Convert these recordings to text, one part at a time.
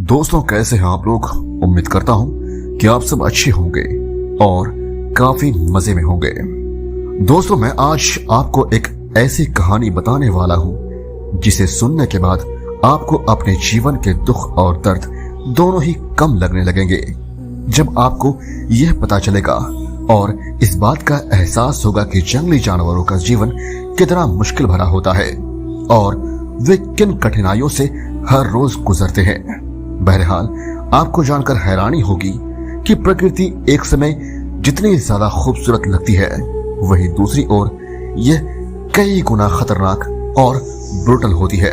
दोस्तों, कैसे हैं आप लोग। उम्मीद करता हूं कि आप सब अच्छे होंगे और काफी मजे में होंगे। दोस्तों, मैं आज आपको एक ऐसी कहानी बताने वाला हूं जिसे सुनने के बाद आपको अपने जीवन के दुख और दर्द दोनों ही कम लगने लगेंगे। जब आपको यह पता चलेगा और इस बात का एहसास होगा कि जंगली जानवरों का जीवन कितना मुश्किल भरा होता है और वे किन कठिनाइयों से हर रोज गुजरते हैं। बहरहाल, आपको जानकर हैरानी होगी कि प्रकृति एक समय जितनी ज्यादा खूबसूरत लगती है, वही दूसरी ओर यह कई गुना खतरनाक और ब्रूटल होती है।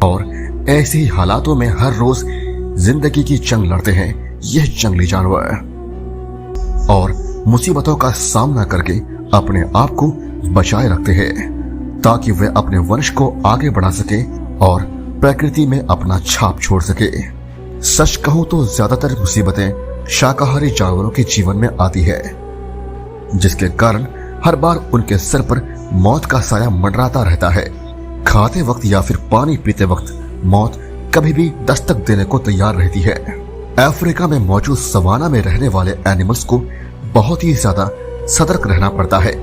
और ऐसे ही हालातों में हर रोज जिंदगी की जंग लड़ते हैं यह जंगली जानवर और मुसीबतों का सामना करके अपने आप को बचाए रखते हैं ताकि वे अपने वंश को आगे बढ़ा सके और प्रकृति में अपना छाप छोड़ सके। सच कहूं तो ज्यादातर मुसीबतें शाकाहारी जानवरों के जीवन में आती है, जिसके कारण हर बार उनके सिर पर मौत का साया मंडराता रहता है। खाते वक्त या फिर पानी पीते वक्त मौत कभी भी दस्तक देने को तैयार रहती है। अफ्रीका में मौजूद सवाना में रहने वाले एनिमल्स को बहुत ही ज्यादा सतर्क रहना पड़ता है,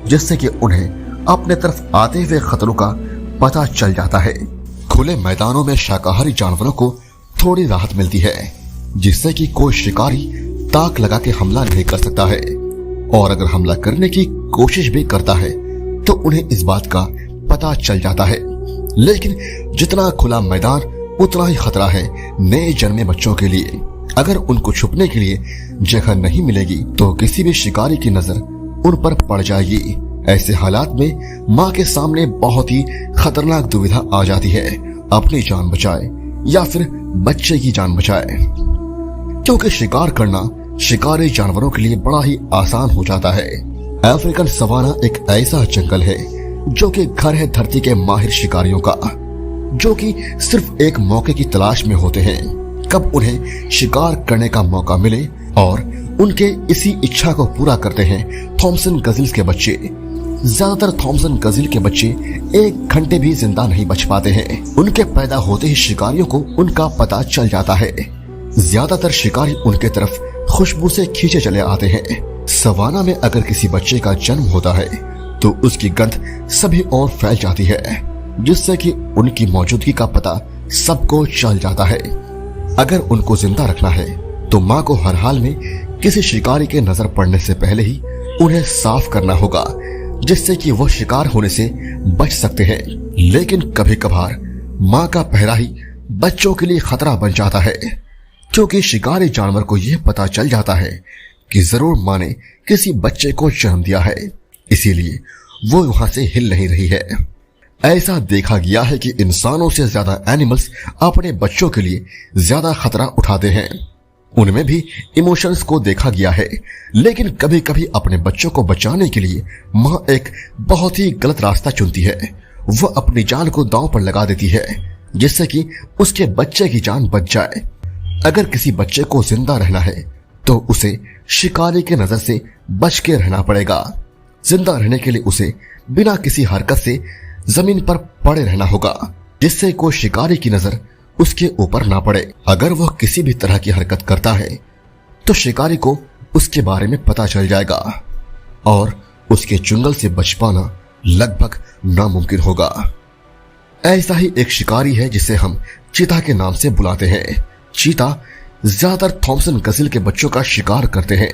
जिससे कि उन्हें अपने तरफ आते हुए खतरों का पता चल जाता है। खुले मैदानों में शाकाहारी जानवरों को थोड़ी राहत मिलती है, जिससे कि कोई शिकारी ताक लगा के हमला नहीं कर सकता है, और अगर हमला करने की कोशिश भी करता है तो उन्हें इस बात का पता चल जाता है। लेकिन जितना खुला मैदान उतना ही खतरा है नए जन्मे बच्चों के लिए। अगर उनको छुपने के लिए जगह नहीं मिलेगी तो किसी भी शिकारी की नजर उन पर पड़ जाएगी। ऐसे हालात में माँ के सामने बहुत ही खतरनाक दुविधा आ जाती है, अपनी जान बचाए या फिर बच्चे की जान बचाए, क्योंकि शिकार करना शिकारी जानवरों के लिए बड़ा ही आसान हो जाता है। अफ्रीकन सवाना एक ऐसा जंगल है जो कि घर है धरती के माहिर शिकारियों का, जो कि सिर्फ एक मौके की तलाश में होते हैं कब उन्हें शिकार करने का मौका मिले, और उनके इसी इच्छा को पूरा करते हैं थॉमसन गजिल्स के बच्चे। ज्यादातर थॉमसन गजिल के बच्चे 1 घंटे भी जिंदा नहीं बच पाते हैं। उनके पैदा होते ही शिकारियों को उनका पता चल जाता है। ज्यादातर शिकारी उनके तरफ खुशबू से खींचे चले आते हैं। सवाना में अगर किसी बच्चे का जन्म होता है तो उसकी गंध सभी ओर फैल जाती है, जिससे कि उनकी मौजूदगी का पता सबको चल जाता है। अगर उनको जिंदा रखना है तो माँ को हर हाल में किसी शिकारी के नजर पड़ने से पहले ही उन्हें साफ करना होगा, जिससे कि वह शिकार होने से बच सकते हैं। लेकिन कभी कभार माँ का पहरा ही बच्चों के लिए खतरा बन जाता है, क्योंकि शिकारी जानवर को यह पता चल जाता है कि जरूर माँ ने किसी बच्चे को जन्म दिया है, इसीलिए वो वहां से हिल नहीं रही है। ऐसा देखा गया है कि इंसानों से ज्यादा एनिमल्स अपने बच्चों के लिए ज्यादा खतरा उठाते हैं। उनमें भी इमोशंस को देखा गया है, लेकिन कभी कभी अपने बच्चों को बचाने के लिए माँ एक बहुत ही गलत रास्ता चुनती है। वह अपनी जान को दांव पर लगा देती है, जिससे कि उसके बच्चे की जान बच जाए। अगर किसी बच्चे को जिंदा रहना है तो उसे शिकारी की नजर से बच के रहना पड़ेगा। जिंदा रहने के लिए उसे बिना किसी हरकत से जमीन पर पड़े रहना होगा, जिससे कोई शिकारी की नजर उसके ऊपर ना पड़े। अगर वह किसी भी तरह की हरकत करता है तो शिकारी को उसके बारे में पता चल जाएगा और उसके चुंगल से बच पाना लगभग नामुमकिन होगा। ऐसा ही एक शिकारी है जिसे हम चीता के नाम से बुलाते हैं। चीता ज्यादातर थॉमसन गजिल के बच्चों का शिकार करते हैं,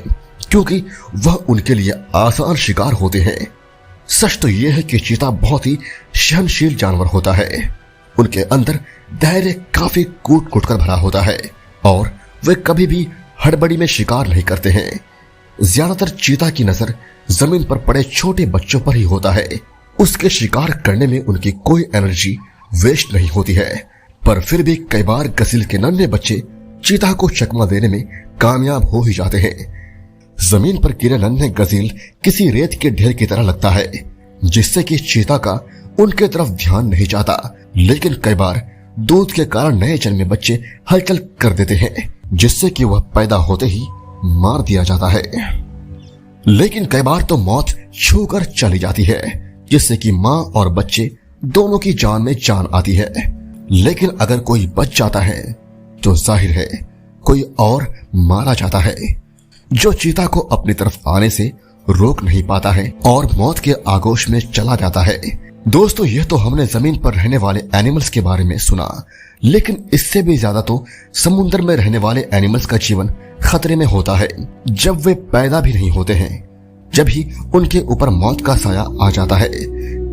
क्योंकि वह उनके लिए आसान शिकार होते हैं। सच तो यह है कि चीता बहुत ही सहनशील जानवर होता है। उनके अंदर धैर्य काफी कूट कूट कर भरा होता है और वे कभी भी हड़बड़ी में शिकार नहीं करते हैं। ज्यादातर चीता की नजर जमीन पर पड़े छोटे बच्चों पर ही होता है। उसके शिकार करने में उनकी कोई एनर्जी वेस्ट नहीं होती है, पर फिर भी कई बार गजिल के नन्हे बच्चे चीता को चकमा देने में कामयाब हो ही जाते हैं। जमीन पर गिरे नन्हे गजिल किसी रेत के ढेर की तरह लगता है, जिससे कि चीता का उनके तरफ ध्यान नहीं जाता। लेकिन कई बार दूध के कारण नए जन्मे बच्चे हलचल कर देते हैं, जिससे कि वह पैदा होते ही मार दिया जाता है। लेकिन कई बार तो मौत छूकर चली जाती है, जिससे कि माँ और बच्चे दोनों की जान में जान आती है। लेकिन अगर कोई बच जाता है तो जाहिर है कोई और मारा जाता है, जो चीता को अपनी तरफ आने से रोक नहीं पाता है और मौत के आगोश में चला जाता है। दोस्तों, यह तो हमने जमीन पर रहने वाले एनिमल्स के बारे में सुना, लेकिन इससे भी ज्यादा तो समुद्र में रहने वाले एनिमल्स का जीवन खतरे में होता है। जब वे पैदा भी नहीं होते हैं, जब ही उनके ऊपर मौत का साया आ जाता है।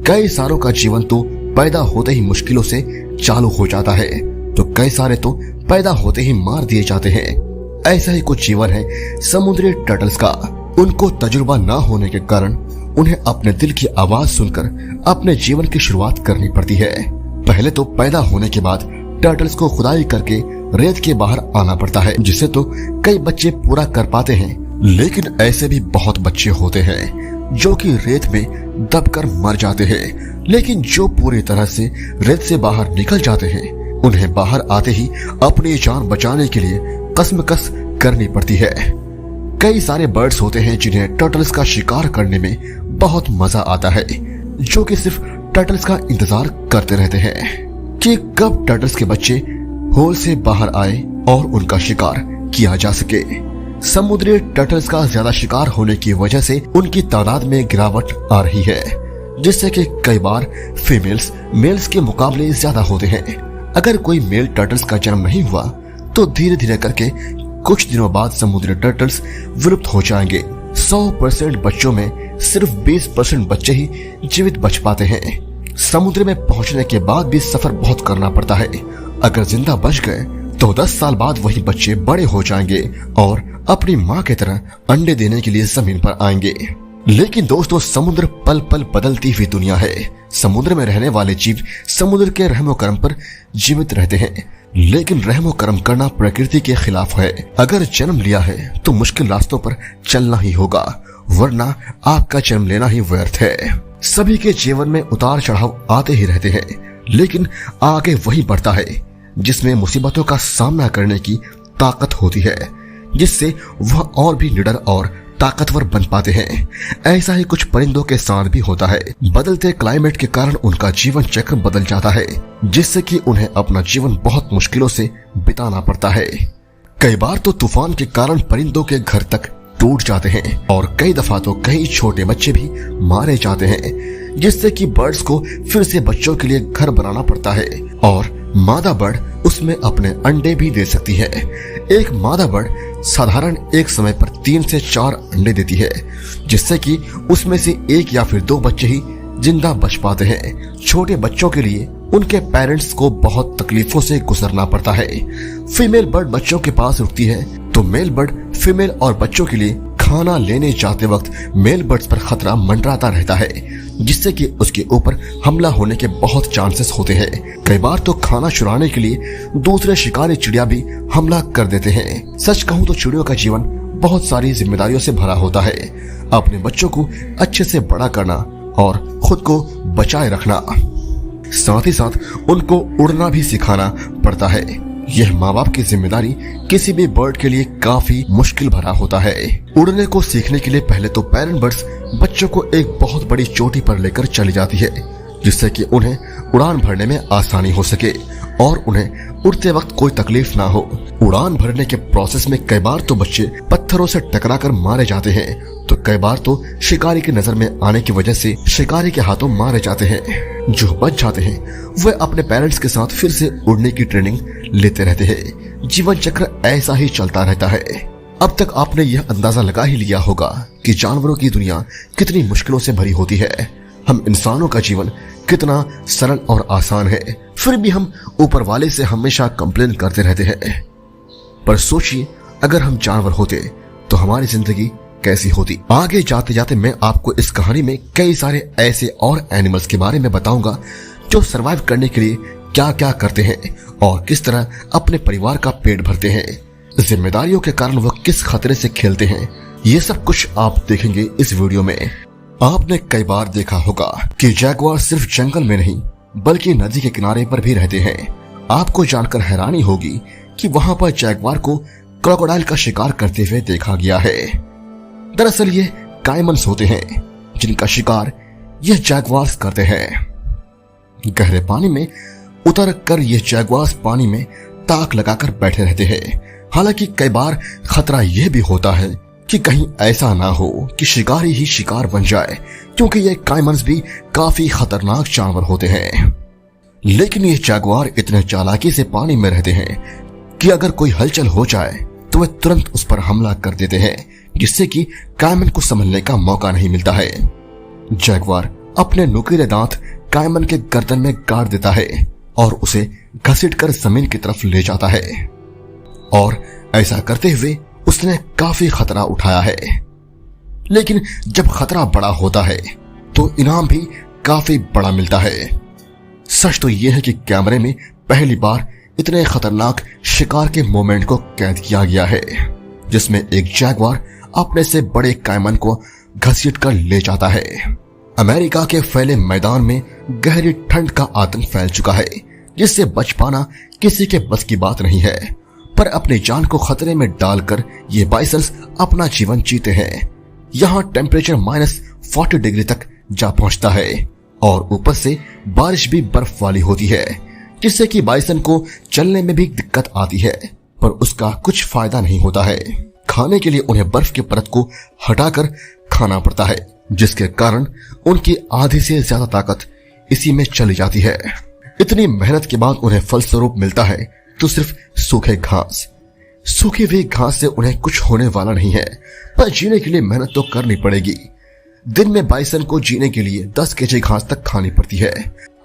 कई सारों का जीवन तो पैदा होते ही मुश्किलों से चालू हो जाता है, तो कई सारे तो पैदा होते ही मार दिए जाते हैं। ऐसा ही कुछ जीवन है समुद्री टर्टल्स का। उनको तजुर्बा न होने के कारण उन्हें अपने दिल की आवाज सुनकर अपने जीवन की शुरुआत करनी पड़ती है। पहले तो पैदा होने के बाद टर्टल्स को खुदाई करके रेत के बाहर आना पड़ता है, जिसे तो कई बच्चे पूरा कर पाते हैं, लेकिन ऐसे भी बहुत बच्चे होते हैं जो कि रेत में दबकर मर जाते हैं। लेकिन जो पूरी तरह से रेत से बाहर निकल जाते हैं, उन्हें बाहर आते ही अपनी जान बचाने के लिए कसमकस करनी पड़ती है। कई सारे बर्ड्स होते हैं जिन्हें टर्टल्स का शिकार करने में बहुत मजा आता है, जो कि सिर्फ टर्टल्स का इंतजार करते रहते हैं कि कब टर्टल्स के बच्चे होल से बाहर आए और उनका शिकार किया जा सके। समुद्री टर्टल्स का ज्यादा शिकार होने की वजह से उनकी तादाद में गिरावट आ रही है, जिससे कि कई बार फीमेल्स मेल्स के मुकाबले ज्यादा होते हैं। अगर कोई मेल टर्टल्स का जन्म नहीं हुआ तो धीरे धीरे करके कुछ दिनों बाद समुद्री टर्टल्स विलुप्त हो जाएंगे। 100% बच्चों में सिर्फ 20% बच्चे ही जीवित बच पाते हैं। समुद्र में पहुंचने के बाद भी सफर बहुत करना पड़ता है। अगर जिंदा बच गए तो 10 साल बाद वही बच्चे बड़े हो जाएंगे और अपनी माँ की तरह अंडे देने के लिए जमीन पर आएंगे। लेकिन दोस्तों, समुद्र पल पल बदलती हुई दुनिया है। समुद्र में रहने वाले जीव समुद्र के रहमो करम पर जीवित रहते हैं, लेकिन रहमो करम करना प्रकृति के खिलाफ है। अगर जन्म लिया है तो मुश्किल रास्तों पर चलना ही होगा, वरना आपका जन्म लेना ही व्यर्थ है। सभी के जीवन में उतार चढ़ाव आते ही रहते हैं, लेकिन आगे वही बढ़ता है जिसमें मुसीबतों का सामना करने की ताकत होती है, जिससे वह और भी निडर और ताकतवर बन पाते हैं। ऐसा ही कुछ परिंदों के साथ भी होता है। बदलते क्लाइमेट के कारण उनका जीवन चक्र बदल जाता है, जिससे कि उन्हें अपना जीवन बहुत मुश्किलों से बिताना पड़ता है। कई बार तो तूफान के कारण परिंदों के घर तक टूट जाते हैं और कई दफा तो कई छोटे बच्चे भी मारे जाते हैं, जिससे कि बर्ड्स को फिर से बच्चों के लिए घर बनाना पड़ता है और मादा बर्ड उसमें अपने अंडे भी दे सकती है। एक मादा बर्ड साधारण एक समय पर 3 से 4 अंडे देती है, जिससे कि उसमें से 1 या फिर 2 बच्चे ही जिंदा बच पाते हैं। छोटे बच्चों के लिए उनके पेरेंट्स को बहुत तकलीफों से गुजरना पड़ता है। फीमेल बर्ड बच्चों के पास रुकती है तो मेल बर्ड फीमेल और बच्चों के लिए खाना लेने जाते वक्त मेल बर्ड्स पर खतरा मंडराता रहता है, जिससे कि उसके ऊपर हमला होने के बहुत चांसेस होते हैं। कई बार तो खाना चुराने के लिए दूसरे शिकारी चिड़िया भी हमला कर देते हैं। सच कहूँ तो चिड़ियों का जीवन बहुत सारी जिम्मेदारियों से भरा होता है। अपने बच्चों को अच्छे से बड़ा करना और खुद को बचाए रखना, साथ ही साथ उनको उड़ना भी सिखाना पड़ता है। यह माँ बाप की जिम्मेदारी किसी भी बर्ड के लिए काफी मुश्किल भरा होता है। उड़ने को सीखने के लिए पहले तो पेरेंट बर्ड्स बच्चों को एक बहुत बड़ी चोटी पर लेकर चली जाती है, जिससे कि उन्हें उड़ान भरने में आसानी हो सके और उन्हें उड़ते वक्त कोई तकलीफ ना हो। उड़ान भरने के प्रोसेस में कई बार तो बच्चे पत्थरों से टकराकर मारे जाते हैं, तो कई बार तो शिकारी की नजर में आने की वजह से शिकारी के हाथों मारे जाते हैं। जो बच जाते हैं वे अपने पेरेंट्स के साथ फिर से उड़ने की ट्रेनिंग लेते रहते हैं। जीवन चक्र ऐसा ही चलता रहता है। अब तक आपने यह अंदाजा लगा ही लिया होगा कि जानवरों की दुनिया कितनी मुश्किलों से भरी होती है। हम इंसानों का जीवन कितना सरल और आसान है, फिर भी हम ऊपर वाले से हमेशा कंप्लेन करते रहते हैं। पर सोचिए, अगर हम जानवर होते तो हमारी जिंदगी कैसी होती। आगे जाते जाते मैं आपको इस कहानी में कई सारे ऐसे और एनिमल्स के बारे में बताऊंगा जो सरवाइव करने के लिए क्या क्या करते हैं और किस तरह अपने परिवार का पेट भरते हैं। जिम्मेदारियों के कारण वह किस खतरे से खेलते हैं, ये सब कुछ आप देखेंगे इस वीडियो में। आपने कई बार देखा होगा कि जैगुआर सिर्फ जंगल में नहीं बल्कि नदी के किनारे पर भी रहते हैं। आपको जानकर हैरानी होगी कि वहां पर जैगुआर को क्रोकोडाइल का शिकार करते हुए देखा गया है। दरअसल ये काइमन्स होते हैं जिनका शिकार यह जैगुआर्स करते हैं। गहरे पानी में उतर कर यह जैगुआर्स पानी में ताक लगाकर बैठे रहते हैं। हालांकि कई बार खतरा यह भी होता है कि कहीं ऐसा ना हो कि शिकारी ही शिकार बन जाए, क्योंकि ये काइमन्स भी काफी खतरनाक जानवर होते हैं। लेकिन ये जगुआर इतने चालाकी से पानी में रहते हैं कि अगर कोई हलचल हो जाए तो वे तुरंत उस पर हमला कर देते हैं, जिससे कि काइमन को संभलने का मौका नहीं मिलता है। जगुआर अपने नुकीले दांत काइमन के गर्दन में गाड़ देता है और उसे घसीटकर जमीन की तरफ ले जाता है, और ऐसा करते हुए उसने काफी खतरा उठाया है। लेकिन जब खतरा बड़ा होता है तो इनाम भी काफी बड़ा मिलता है। सच तो यह है कि कैमरे में पहली बार इतने खतरनाक शिकार के मोमेंट को कैद किया गया है, जिसमें एक जगुआर अपने से बड़े काइमन को घसीट कर ले जाता है। अमेरिका के फैले मैदान में गहरी ठंड का आतंक फैल चुका है, जिससे बच पाना किसी के बस की बात नहीं है। पर अपनी जान को खतरे में डालकर ये बाइसन्स अपना जीवन जीते हैं। यहाँ टेम्परेचर -40 डिग्री तक जा पहुंचता है और ऊपर से बारिश भी बर्फ वाली होती है, जिससे कि बाइसन को चलने में भी दिक्कत आती है, पर उसका कुछ फायदा नहीं होता है। खाने के लिए उन्हें बर्फ की परत को हटाकर खाना पड़ता है, जिसके कारण उनकी आधी से ज्यादा ताकत इसी में चली जाती है। इतनी मेहनत के बाद उन्हें फलस्वरूप मिलता है तो सिर्फ सूखे घास। सूखी हुई घास से उन्हें कुछ होने वाला नहीं है, पर जीने के लिए मेहनत तो करनी पड़ेगी। दिन में बाइसन को जीने के लिए 10 केजी घास तक खानी पड़ती है।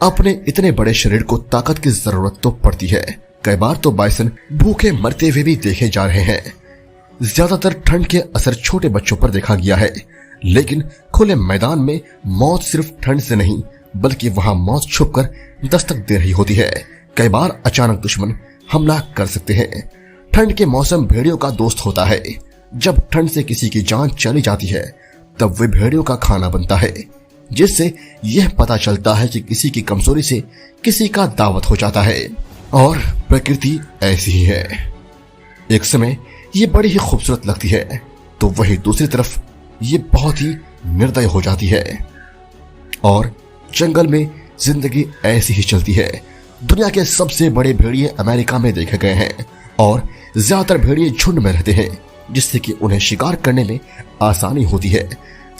अपने इतने बड़े शरीर को ताकत की जरूरत तो पड़ती है। कई बार तो बाइसन भूखे मरते हुए भी देखे जा रहे हैं। ज्यादातर ठंड के असर छोटे बच्चों पर देखा गया है, लेकिन खुले मैदान में मौत सिर्फ ठंड से नहीं बल्कि वहां मौत छुपकर दस्तक दे रही होती है। कई बार अचानक दुश्मन हमला कर सकते हैं। ठंड के मौसम भेड़ियों का दोस्त होता है। जब ठंड से किसी की जान चली जाती है तब वे भेड़ियों का खाना बनता है, जिससे यह पता चलता है कि किसी की कमजोरी से किसी का दावत हो जाता है। और प्रकृति ऐसी ही है। एक समय ये बड़ी ही खूबसूरत लगती है तो वही दूसरी तरफ ये बहुत ही निर्दय हो जाती है। और जंगल में जिंदगी ऐसी ही चलती है। दुनिया के सबसे बड़े भेड़िए अमेरिका में देखे गए हैं और ज्यादातर भेड़िए झुंड में रहते हैं, जिससे कि उन्हें शिकार करने में आसानी होती है।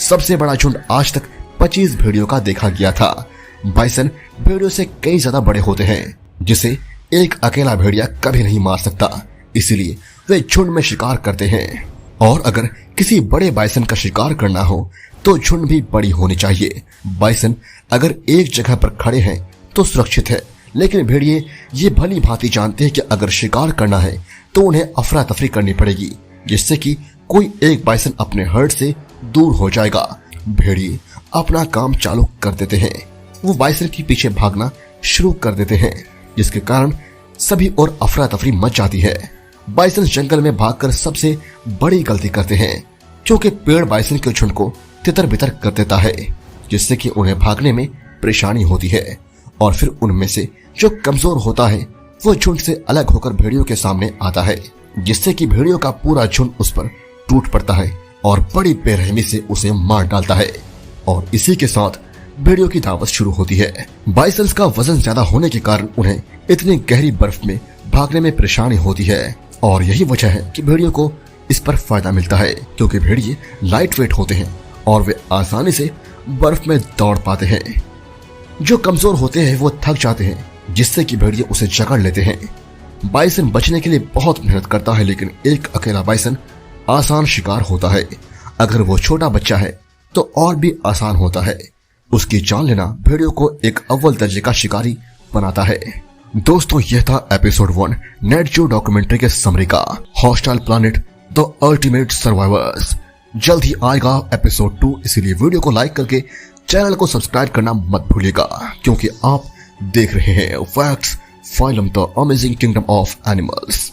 सबसे बड़ा झुंड आज तक 25 भेड़ियों का देखा गया था। बाइसन भेड़ियों से कई ज्यादा बड़े होते हैं, जिसे एक अकेला भेड़िया कभी नहीं मार सकता, इसलिए वे झुंड में शिकार करते हैं। और अगर किसी बड़े बाइसन का शिकार करना हो तो झुंड भी बड़ी होनी चाहिए। बाइसन अगर एक जगह पर खड़े हैं तो सुरक्षित है, लेकिन भेड़िए ये भली भांति जानते हैं कि अगर शिकार करना है तो उन्हें अफरा तफरी करनी पड़ेगी, जिससे कि कोई एक बाइसन अपने हर्ड से दूर हो जाएगा। भेड़िए अपना काम चालू कर देते हैं। वो बाइसन के पीछे भागना शुरू कर देते हैं, जिसके कारण सभी और अफरा तफरी मच जाती है। बाइसन जंगल में भागकर सबसे बड़ी गलती करते हैं, क्योंकि पेड़ बाइसन के झुंड को तितर बितर कर देता है, जिससे कि उन्हें भागने में परेशानी होती है। और फिर उनमें से जो कमजोर होता है वो झुंड से अलग होकर भेड़ियों के सामने आता है, जिससे कि भेड़ियों का पूरा झुंड उस पर टूट पड़ता है और बड़ी बेरहमी से उसे मार डालता है। और इसी के साथ भेड़ियों की दावत शुरू होती है। बाइसन्स का वजन ज्यादा होने के कारण उन्हें इतनी गहरी बर्फ में भागने में परेशानी होती है, और यही वजह है कि भेड़ियों को इस पर फायदा मिलता है, क्योंकि भेड़िए लाइट वेट होते हैं और वे आसानी से बर्फ में दौड़ पाते हैं। जो कमजोर होते हैं वो थक जाते हैं, जिससे कि भेड़िए उसे जकड़ लेते हैं। बाइसन बचने के लिए बहुत मेहनत करता है, लेकिन एक अकेला बाइसन आसान शिकार होता है। अगर वो छोटा बच्चा है तो और भी आसान होता है। उसकी जान लेना भेड़ियों को एक अव्वल दर्जे का शिकारी बनाता है। दोस्तों, यह था एपिसोड 1 नेट जियो डॉक्यूमेंट्री के समरी का hostile planet the ultimate survivors. जल्द ही आएगा एपिसोड 2, इसीलिए वीडियो को लाइक करके चैनल को सब्सक्राइब करना मत भूलिएगा, क्योंकि आप देख रहे हैं facts phylum the amazing kingdom of animals.